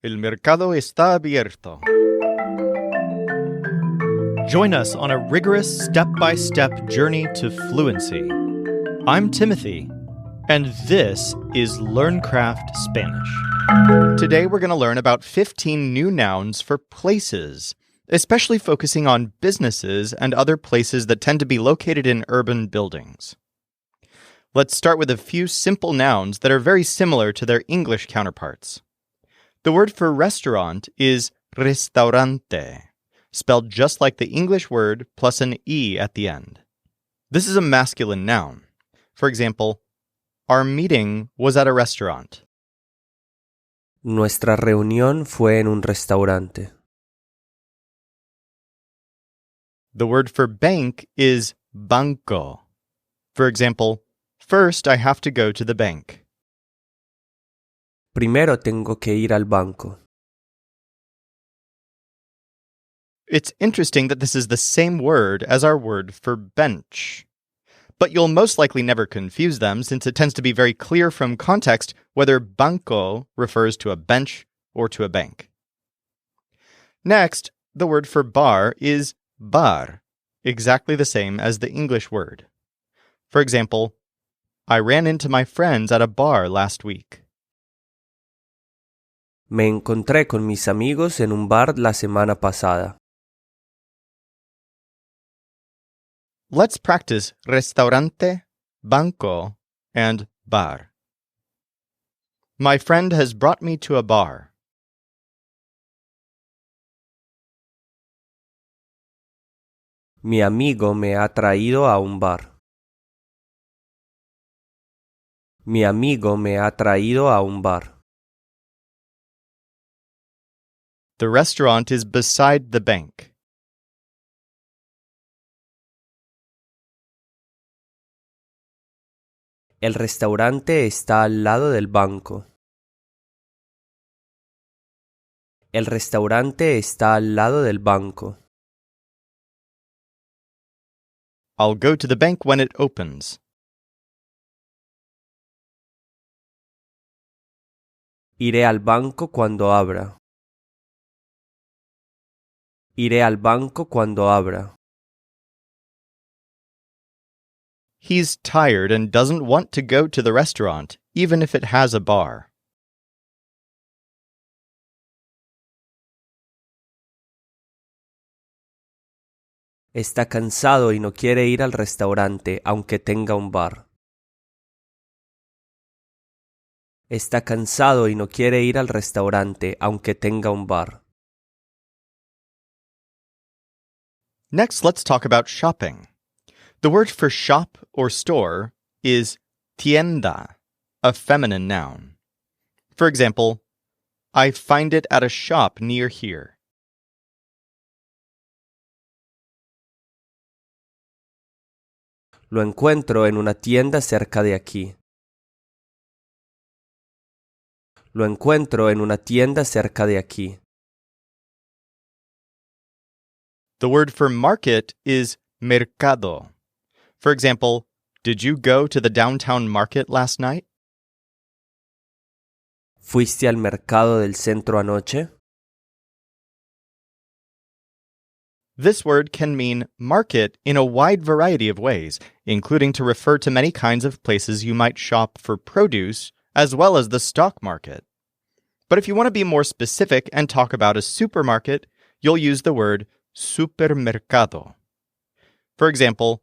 El mercado está abierto. Join us on a rigorous step-by-step journey to fluency. I'm Timothy, and this is LearnCraft Spanish. Today we're going to learn about 15 new nouns for places, especially focusing on businesses and other places that tend to be located in urban buildings. Let's start with a few simple nouns that are very similar to their English counterparts. The word for restaurant is restaurante, spelled just like the English word plus an E at the end. This is a masculine noun. For example, our meeting was at a restaurant. Nuestra reunión fue en un restaurante. The word for bank is banco. For example, first I have to go to the bank. Primero tengo que ir al banco. It's interesting that this is the same word as our word for bench. But you'll most likely never confuse them since it tends to be very clear from context whether banco refers to a bench or to a bank. Next, the word for bar is bar, exactly the same as the English word. For example, I ran into my friends at a bar last week. Me encontré con mis amigos en un bar la semana pasada. Let's practice restaurante, banco, and bar. My friend has brought me to a bar. Mi amigo me ha traído a un bar. Mi amigo me ha traído a un bar. The restaurant is beside the bank. El restaurante está al lado del banco. El restaurante está al lado del banco. I'll go to the bank when it opens. Iré al banco cuando abra. Iré al banco cuando abra. He's tired and doesn't want to go to the restaurant, even if it has a bar. Está cansado y no quiere ir al restaurante aunque tenga un bar. Está cansado y no quiere ir al restaurante aunque tenga un bar. Next, let's talk about shopping. The word for shop or store is tienda, a feminine noun. For example, I find it at a shop near here. Lo encuentro en una tienda cerca de aquí. Lo encuentro en una tienda cerca de aquí. The word for market is mercado. For example, did you go to the downtown market last night? ¿Fuiste al mercado del centro anoche? This word can mean market in a wide variety of ways, including to refer to many kinds of places you might shop for produce, as well as the stock market. But if you want to be more specific and talk about a supermarket, you'll use the word supermercado. For example,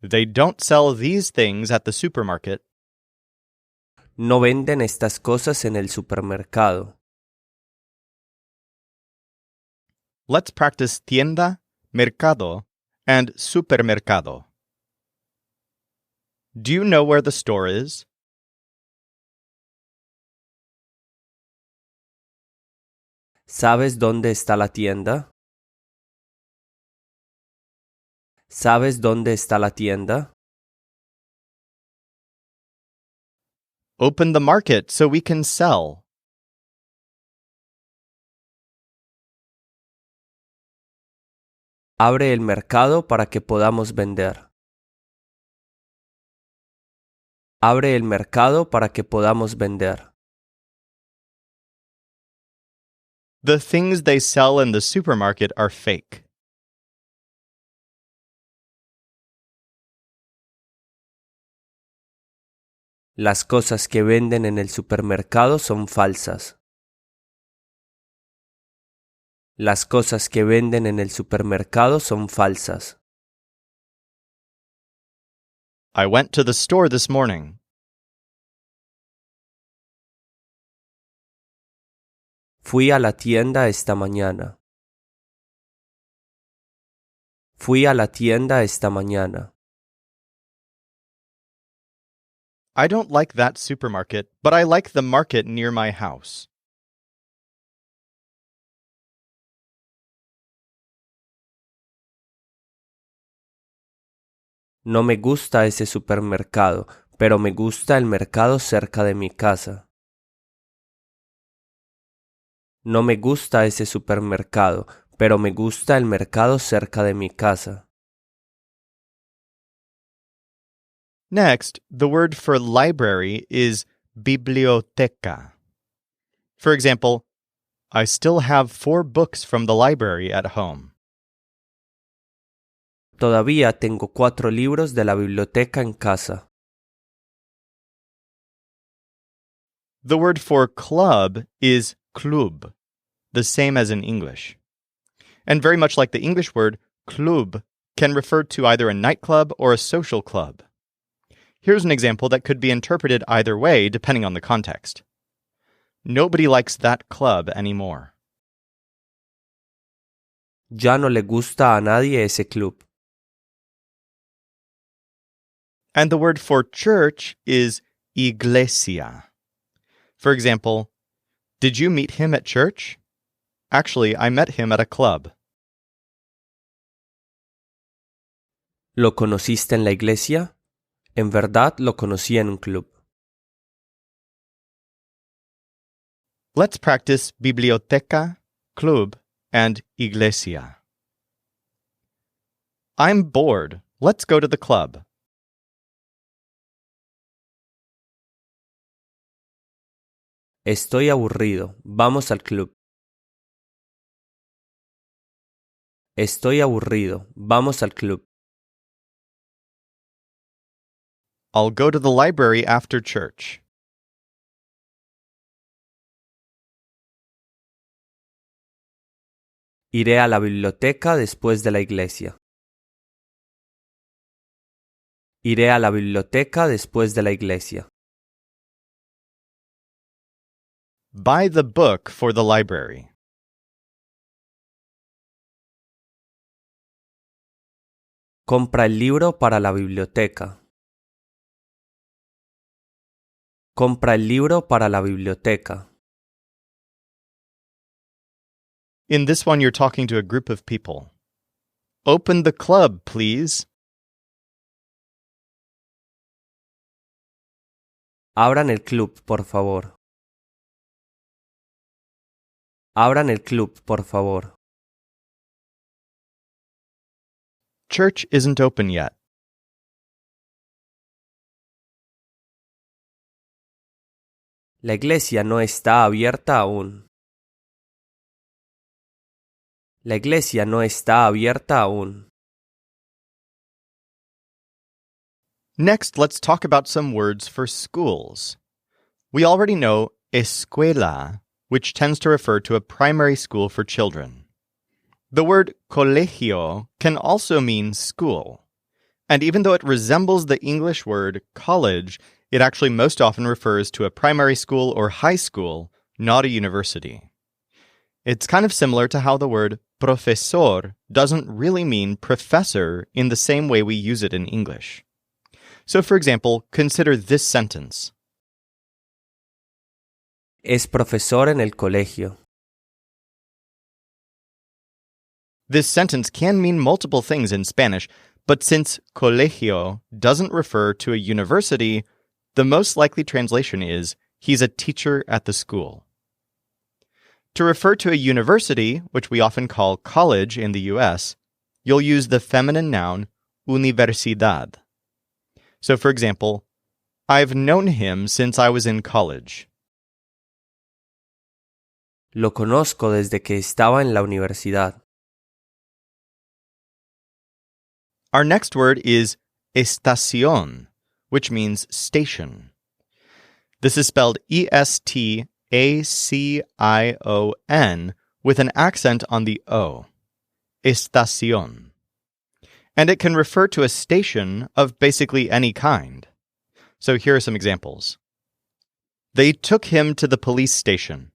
they don't sell these things at the supermarket. No venden estas cosas en el supermercado. Let's practice tienda, mercado, and supermercado. Do you know where the store is? ¿Sabes dónde está la tienda? ¿Sabes dónde está la tienda? Open the market so we can sell. Abre el mercado para que podamos vender. Abre el mercado para que podamos vender. The things they sell in the supermarket are fake. Las cosas que venden en el supermercado son falsas. Las cosas que venden en el supermercado son falsas. I went to the store this morning. Fui a la tienda esta mañana. Fui a la tienda esta mañana. I don't like that supermarket, but I like the market near my house. No me gusta ese supermercado, pero me gusta el mercado cerca de mi casa. No me gusta ese supermercado, pero me gusta el mercado cerca de mi casa. Next, the word for library is biblioteca. For example, I still have 4 books from the library at home. Todavía tengo 4 libros de la biblioteca en casa. The word for club is klub, the same as in English. And very much like the English word, klub can refer to either a nightclub or a social club. Here's an example that could be interpreted either way depending on the context. Nobody likes that club anymore. Ya no le gusta a nadie ese club. And the word for church is iglesia. For example, did you meet him at church? Actually, I met him at a club. ¿Lo conociste en la iglesia? En verdad lo conocí en un club. Let's practice biblioteca, club, and iglesia. I'm bored. Let's go to the club. Estoy aburrido. Vamos al club. Estoy aburrido. Vamos al club. I'll go to the library after church. Iré a la biblioteca después de la iglesia. Iré a la biblioteca después de la iglesia. Buy the book for the library. Compra el libro para la biblioteca. Compra el libro para la biblioteca. In this one, you're talking to a group of people. Open the club, please. Abran el club, por favor. Abran el club, por favor. Church isn't open yet. La iglesia no está abierta aún. La iglesia no está abierta aún. Next, let's talk about some words for schools. We already know escuela, which tends to refer to a primary school for children. The word colegio can also mean school. And even though it resembles the English word college, it actually most often refers to a primary school or high school, not a university. It's kind of similar to how the word profesor doesn't really mean professor in the same way we use it in English. So, for example, consider this sentence. Es profesor en el colegio. This sentence can mean multiple things in Spanish, but since colegio doesn't refer to a university, the most likely translation is, he's a teacher at the school. To refer to a university, which we often call college in the US, you'll use the feminine noun universidad. So, for example, I've known him since I was in college. Lo conozco desde que estaba en la universidad. Our next word is estación, which means station. This is spelled E-S-T-A-C-I-O-N with an accent on the O. Estación. And it can refer to a station of basically any kind. So here are some examples. They took him to the police station.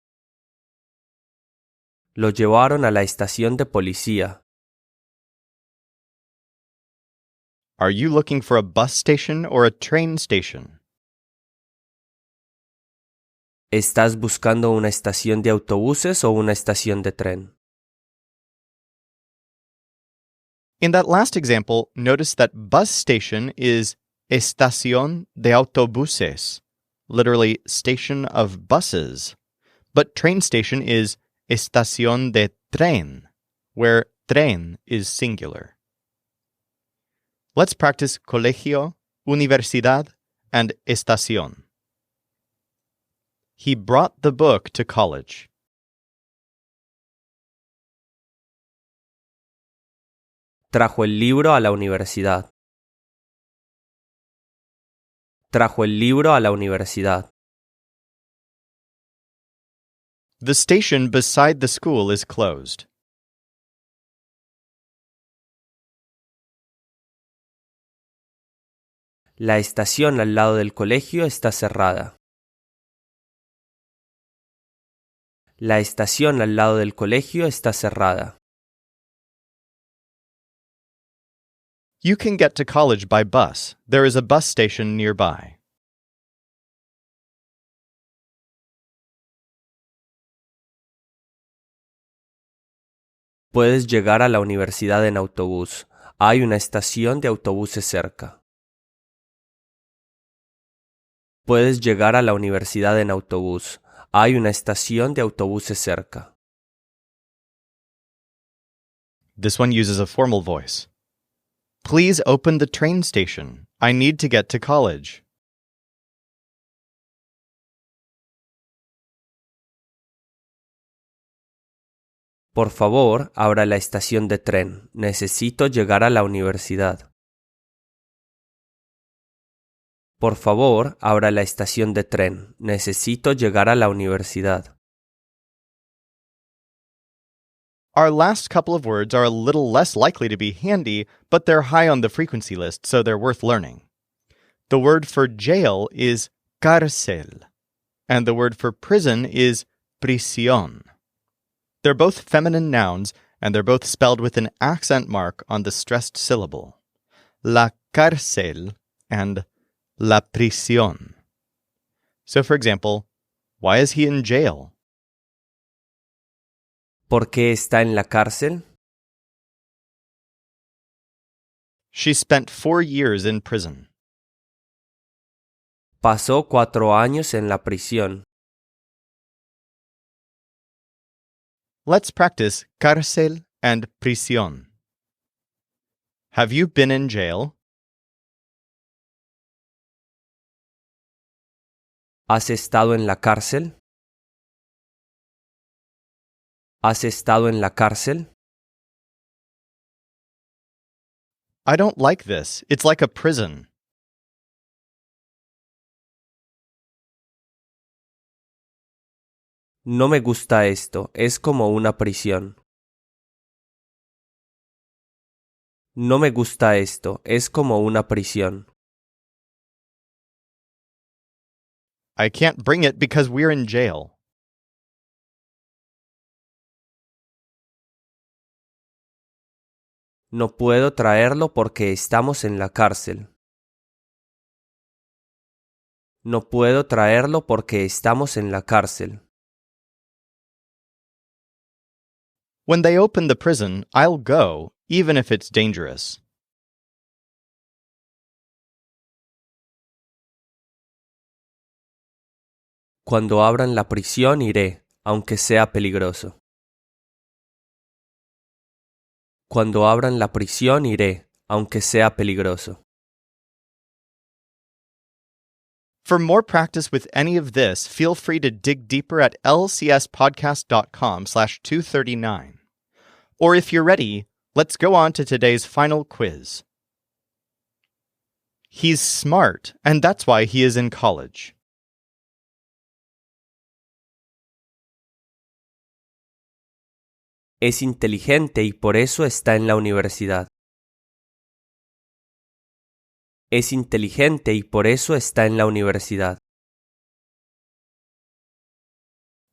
Lo llevaron a la estación de policía. Are you looking for a bus station or a train station? ¿Estás buscando una estación de autobuses o una estación de tren? In that last example, notice that bus station is estación de autobuses, literally station of buses. But train station is estación de tren, where tren is singular. Let's practice colegio, universidad, and estación. He brought the book to college. Trajo el libro a la universidad. Trajo el libro a la universidad. The station beside the school is closed. La estación al lado del colegio está cerrada. La estación al lado del colegio está cerrada. You can get to college by bus. There is a bus station nearby. Puedes llegar a la universidad en autobús. Hay una estación de autobuses cerca. Puedes llegar a la universidad en autobús. Hay una estación de autobuses cerca. This one uses a formal voice. Please open the train station. I need to get to college. Por favor, abra la estación de tren. Necesito llegar a la universidad. Por favor, abra la estación de tren. Necesito llegar a la universidad. Our last couple of words are a little less likely to be handy, but they're high on the frequency list, so they're worth learning. The word for jail is cárcel, and the word for prison is prisión. They're both feminine nouns, and they're both spelled with an accent mark on the stressed syllable. La cárcel and la prisión. So, for example, why is he in jail? ¿Por qué está en la cárcel? She spent 4 years in prison. Pasó 4 años en la prisión. Let's practice cárcel and prisión. Have you been in jail? ¿Has estado en la cárcel? ¿Has estado en la cárcel? I don't like this. It's like a prison. No me gusta esto. Es como una prisión. No me gusta esto. Es como una prisión. I can't bring it because we're in jail. No puedo traerlo porque estamos en la cárcel. No puedo traerlo porque estamos en la cárcel. When they open the prison, I'll go, even if it's dangerous. Cuando abran la prisión iré, aunque sea peligroso. Cuando abran la prisión iré, aunque sea peligroso. For more practice with any of this, feel free to dig deeper at lcspodcast.com/239. Or if you're ready, let's go on to today's final quiz. He's smart, and that's why he is in college. Es inteligente y por eso está en la universidad. Es inteligente y por eso está en la universidad.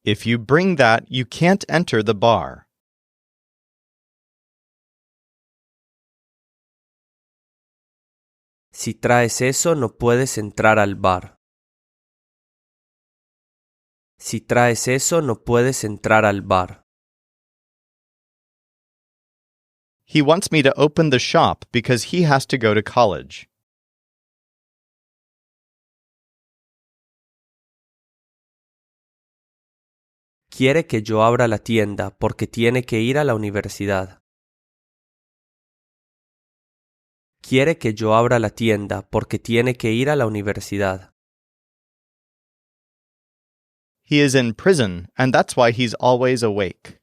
If you bring that, you can't enter the bar. Si traes eso, no puedes entrar al bar. Si traes eso, no puedes entrar al bar. He wants me to open the shop because he has to go to college. Quiere que yo abra la tienda porque tiene que ir a la universidad. Quiere que yo abra la tienda porque tiene que ir a la universidad. He is in prison, and that's why he's always awake.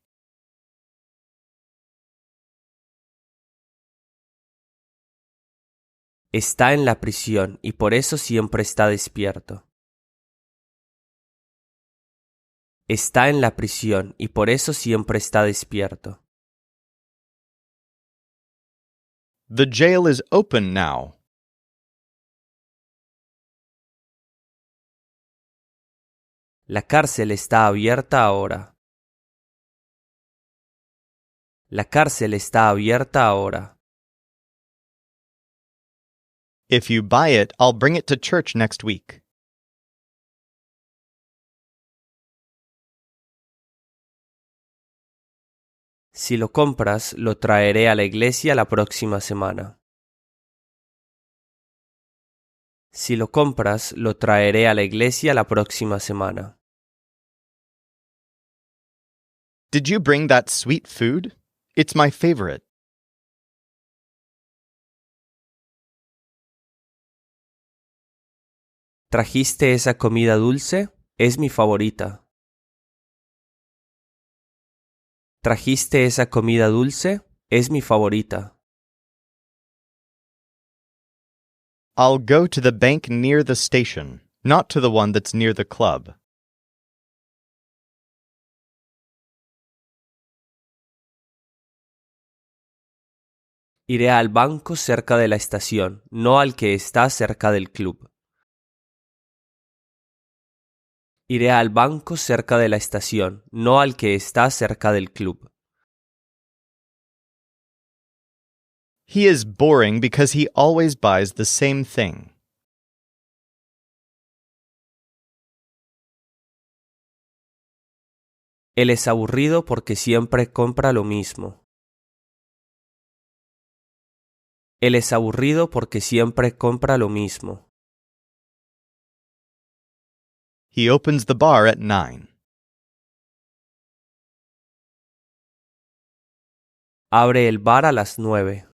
Está en la prisión y por eso siempre está despierto. Está en la prisión y por eso siempre está despierto. The jail is open now. La cárcel está abierta ahora. La cárcel está abierta ahora. If you buy it, I'll bring it to church next week. Si lo compras, lo traeré a la iglesia la próxima semana. Si lo compras, lo traeré a la iglesia la próxima semana. Did you bring that sweet food? It's my favorite. ¿Trajiste esa comida dulce? Es mi favorita. ¿Trajiste esa comida dulce? Es mi favorita. I'll go to the bank near the station, not to the one that's near the club. Iré al banco cerca de la estación, no al que está cerca del club. Iré al banco cerca de la estación, no al que está cerca del club. He is boring because he always buys the same thing. Él es aburrido porque siempre compra lo mismo. Él es aburrido porque siempre compra lo mismo. He opens the bar at 9. Abre el bar a las 9.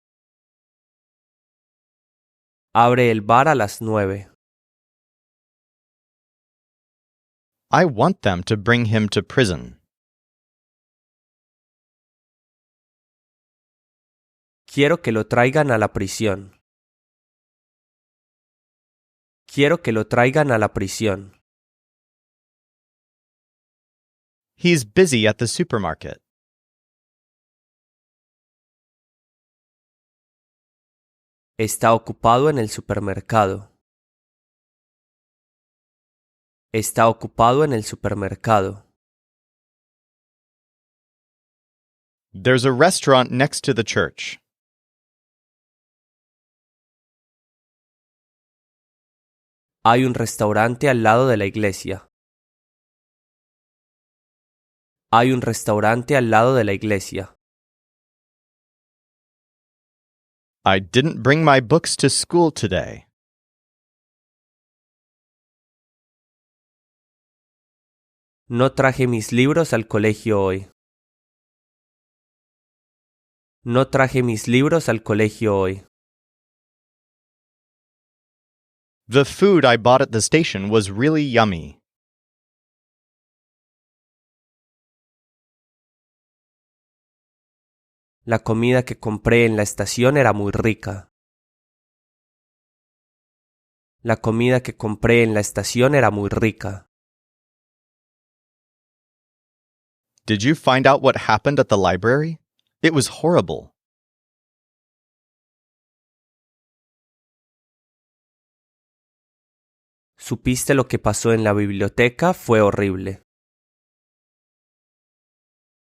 Abre el bar a las 9. I want them to bring him to prison. Quiero que lo traigan a la prisión. Quiero que lo traigan a la prisión. He's busy at the supermarket. Está ocupado en el supermercado. Está ocupado en el supermercado. There's a restaurant next to the church. Hay un restaurante al lado de la iglesia. Hay un restaurante al lado de la iglesia. I didn't bring my books to school today. No traje mis libros al colegio hoy. No traje mis libros al colegio hoy. The food I bought at the station was really yummy. La comida que compré en la estación era muy rica. La comida que compré en la estación era muy rica. Did you find out what happened at the library? It was horrible. ¿Supiste lo que pasó en la biblioteca? Fue horrible.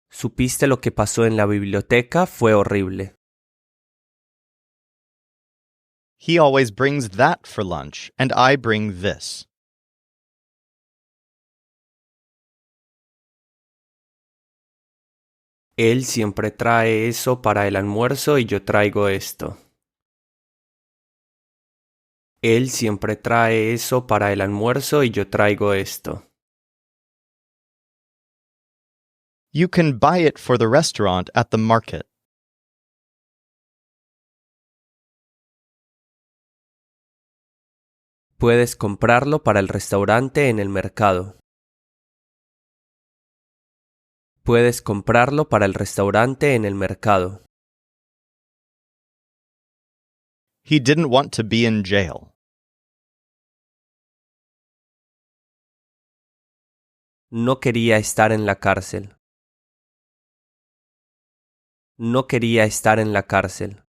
¿Supiste lo que pasó en la biblioteca? Fue horrible. He always brings that for lunch, and I bring this. Él siempre trae eso para el almuerzo y yo traigo esto. Él siempre trae eso para el almuerzo y yo traigo esto. You can buy it for the restaurant at the market. Puedes comprarlo para el restaurante en el mercado. Puedes comprarlo para el restaurante en el mercado. He didn't want to be in jail. No quería estar en la cárcel. No quería estar en la cárcel.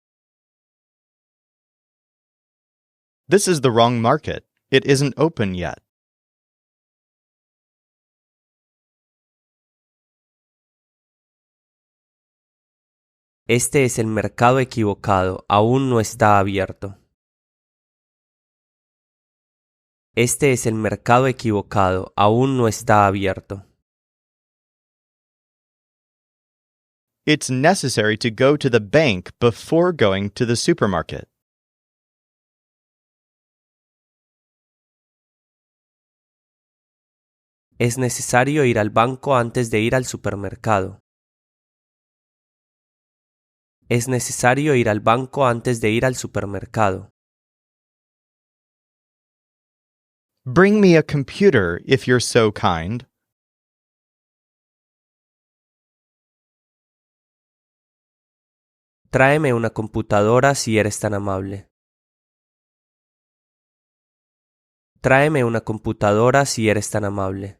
This is the wrong market. It isn't open yet. Este es el mercado equivocado, aún no está abierto. Este es el mercado equivocado, aún no está abierto. It's necessary to go to the bank before going to the supermarket. Es necesario ir al banco antes de ir al supermercado. Es necesario ir al banco antes de ir al supermercado. Bring me a computer if you're so kind. Tráeme una computadora si eres tan amable. Tráeme una computadora si eres tan amable.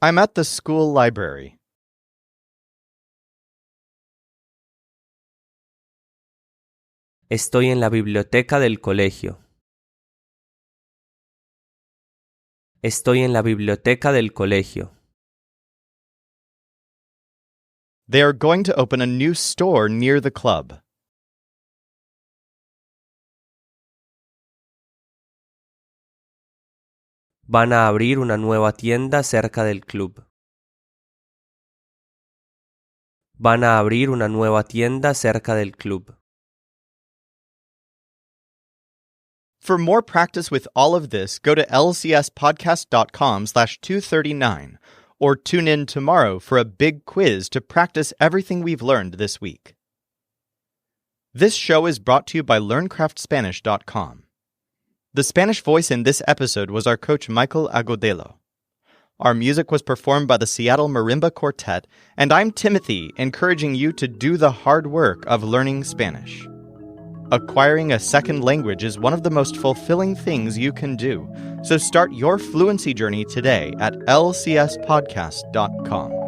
I'm at the school library. Estoy en la biblioteca del colegio. Estoy en la biblioteca del colegio. They are going to open a new store near the club. Van a abrir una nueva tienda cerca del club. Van a abrir una nueva tienda cerca del club. For more practice with all of this, go to lcspodcast.com/239 or tune in tomorrow for a big quiz to practice everything we've learned this week. This show is brought to you by LearnCraftSpanish.com. The Spanish voice in this episode was our coach Michael Agudelo. Our music was performed by the Seattle Marimba Quartet, and I'm Timothy, encouraging you to do the hard work of learning Spanish. Acquiring a second language is one of the most fulfilling things you can do, so start your fluency journey today at lcspodcast.com.